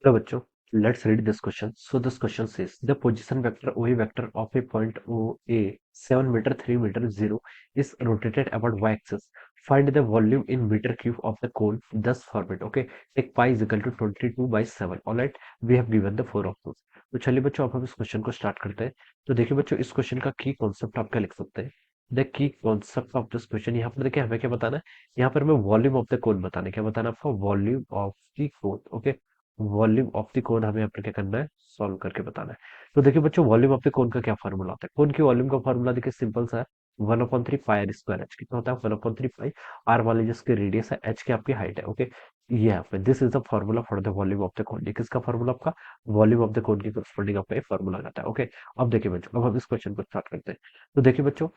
Hello बच्चों, let's read this question. So this question says the position vector OA vector of a point OA 7 meter 3 meter 0 is rotated about y-axis. Find the volume in meter cube of the cone thus formed. Okay, take pi is equal to 22 by 7. All right, we have given the four options. तो चलिए बच्चों, अब हम इस question को start करते हैं. तो देखिए बच्चों, इस क्वेश्चन का की कॉन्सेप्ट आप क्या लिख सकते हैं. The key concept of this question, यहाँ पर देखिए हमें क्या बताना है. यहाँ पर हमें वॉल्यूम ऑफ द कोन बताना है. क्या बताना है आपको? Volume of the cone. Okay, volume of the कोन हमें यहाँ पर क्या करना है, सॉल्व करके बताना है. तो देखिए बच्चों, वॉल्यूम ऑफ द कोन का क्या फॉर्मूला होता है. कोन की वॉल्यूम का फॉर्मूला देखिए सिंपल सा है. 1/3 पाई आर स्क्वायर एच. कितना होता है? 1/3 पाई. आर मान लीजिए इसकी रेडियस है, एच की आपकी हाइट है. ओके, ये यहाँ पे this is the formula for the volume of the कोन. ये किसका फॉर्मूला? आपका वॉल्यूम ऑफ द कोन की करस्पॉन्डिंग आपका ये फॉर्मूला आता है. ओके, अब देखिए बच्चों, अब हम इस क्वेश्चन को स्टार्ट करते हैं. तो देखिए बच्चों,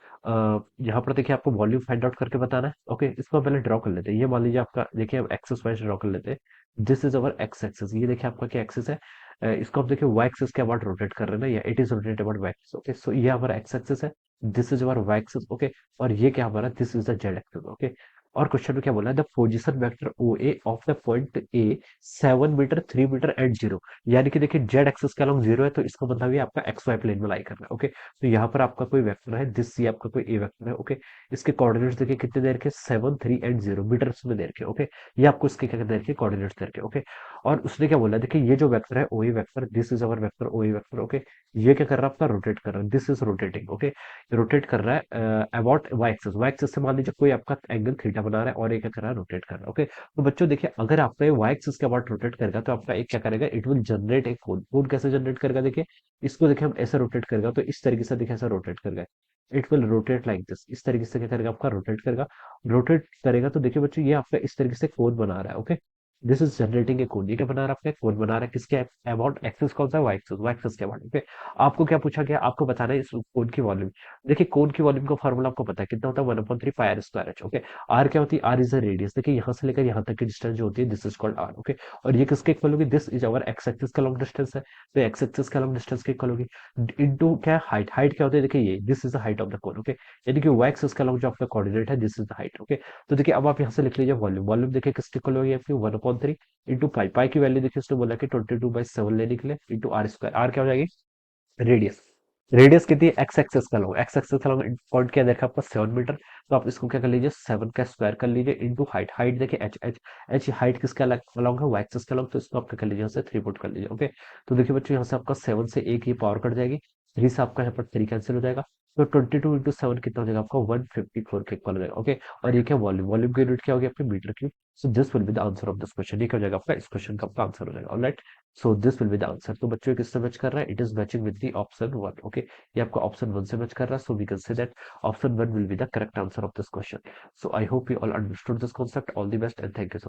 यहाँ पर देखिए आपको वॉल्यूम फाइंड आउट करके बताना है. ओके, इसको हम पहले ड्रॉ कर लेते हैं. ये मान लीजिए आपका, देखिए हम एक्सिस वाइज ड्रॉ कर लेते हैं. This is our X axis. ये देखिए आपका क्या एक्सिस है. इसको आप देखिए वाई एक्सिस के अबाउट रोटेट कर रहे हैं ना, या it is rotate about Y axis. Okay, so ये हमारा एक्स एक्सिस है. This is our Y axis. Okay, और ये क्या हमारा, this is the Z axis. Okay, और क्वेश्चन में क्या बोला है? The position vector O A of the point A 7 meter 3 meter at zero. यानी कि देखिए जेड एक्सिस का लॉन्ग जीरो है, तो इसका मतलब ये आपका एक्स वाई प्लेन में लाई करना है. ओके, तो यहाँ पर आपका कोई वेक्टर है, दिस ये आपका कोई ए वेक्टर है. ओके, इसके कोऑर्डिनेट्स देखिए कितने देर के, 7 3 एंड 0 मीटर्स में देर के. ओके, ये आपको इसके क्या देर के, कोऑर्डिनेट्स देर के. ओके, और उसने क्या बोला, देखिए ये जो वेक्टर है O A vector, this is our vector O A vector. Okay, ये क्या कर रहा है आपका, रोटेट कर रहा है. This is rotating. Okay, rotate कर रहा है about Y axis. Y axis से मान लीजिए कोई आपका एंगल थीटा बना रहा है, और ये क्या कर रहा है, रोटेट कर रहा है. ओके, तो बच्चों देखिए, अगर आपका वाई एक्सिस के अबाउट रोटेट करेगा, तो आपका एक क्या करेगा, इट विल जनरेट एक कोण. कोण कैसे जनरेट करेगा? देखिए, इसको देखिए हम ऐसे रोटेट करेगा, तो इस तरीके से देखिए ऐसा रोटेट करेगा. It will rotate like this. इस तरीके से क्या करेगा, आपका रोटेट करेगा. रोटेट करेगा तो देखिए बच्चों, ये आपका इस तरीके से कोण बना रहा है. ओके, दिस इज जनरेटिंग ए कोण. ये क्या बना रहा है, आपका कोण बना रहा है. किसके अबाउट? एक्सिस कौन सा है? Y axis. वाई एक्सिस के अबाउट. ओके, आपको क्या पूछा गया, आपको बताना है इस कोण की वॉल्यूम. देखिए कोण की वॉल्यूम का फॉर्मूला आपको पता है कितना होता है, 1/3 pi R square H. Okay, R क्या होती है? R is the radius. देखिए यहाँ से लेकर यहाँ तक की डिस्टेंस जो होती है, this is called R. Okay, और ये किसके इक्वल होगी? This is our X axis का लॉन्ग डिस्टेंस है, तो एक्स एक्सिस का लॉन्ग डिस्टेंस के इक्वल होगी. इनटू क्या, हाइट. हाइट क्या होती है? देखिए ये this is the height of the cone. Okay, यानी कि वाई एक्सिस का लॉन्ग जो आपका कोऑर्डिनेट है, this is the height. Okay, तो देखिए अब आप यहाँ से लिख लीजिए वॉल्यूम. वॉल्यूम देखिए किसके इक्वल होगी आपकी, 1/3 इंटू पाई. पाई की वैल्यू देखिए उसने बोला कि 22/7 लेने के लिए, इंटू आर स्क्वायर. आर क्या हो जाएगी? रेडियस. रेडियस कितनी है? एक्स एक्सेस का लॉन्ग. एक्स एक्सेस का लॉन्ग पॉइंट क्या देखा आपका, 7 मीटर. तो आप इसको क्या कर लीजिए, 7 का स्क्वायर कर लीजिए, इंटू हाइट. हाइट देखिए एच एच. एच हाइट किसका लॉन्ग है? वाई एक्सेस का लॉन्ग. तो इसको आप क्या कर लीजिए, यहाँ से 3 पुट कर लीजिए. ओके, तो देखिए बच्चों, यहाँ से आपका 7 से एक ही पावर कट जाएगी. 3 से आपका यहाँ पर 3 कैंसिल हो जाएगा. तो 22 इंटू 7 कितना हो जाएगा आपका, 154 के इक्वल हो जाएगा. ओके, और ये क्या वॉल्यूम, वॉल्यूम की यूनिट क्या होगी आपकी, meter cube. So this will be the answer of this question. ये क्या हो जाएगा आपका, इस क्वेश्चन का आपका आंसर हो जाएगा. Alright, so this will be the answer. तो बच्चों किससे मैच कर रहा है? It is matching with the option 1. Okay, ये आपका ऑप्शन 1 से मैच कर रहा है. So we can say that option 1 will be the correct answer of this question. So I hope you all understood this concept. All the best and thank you so much.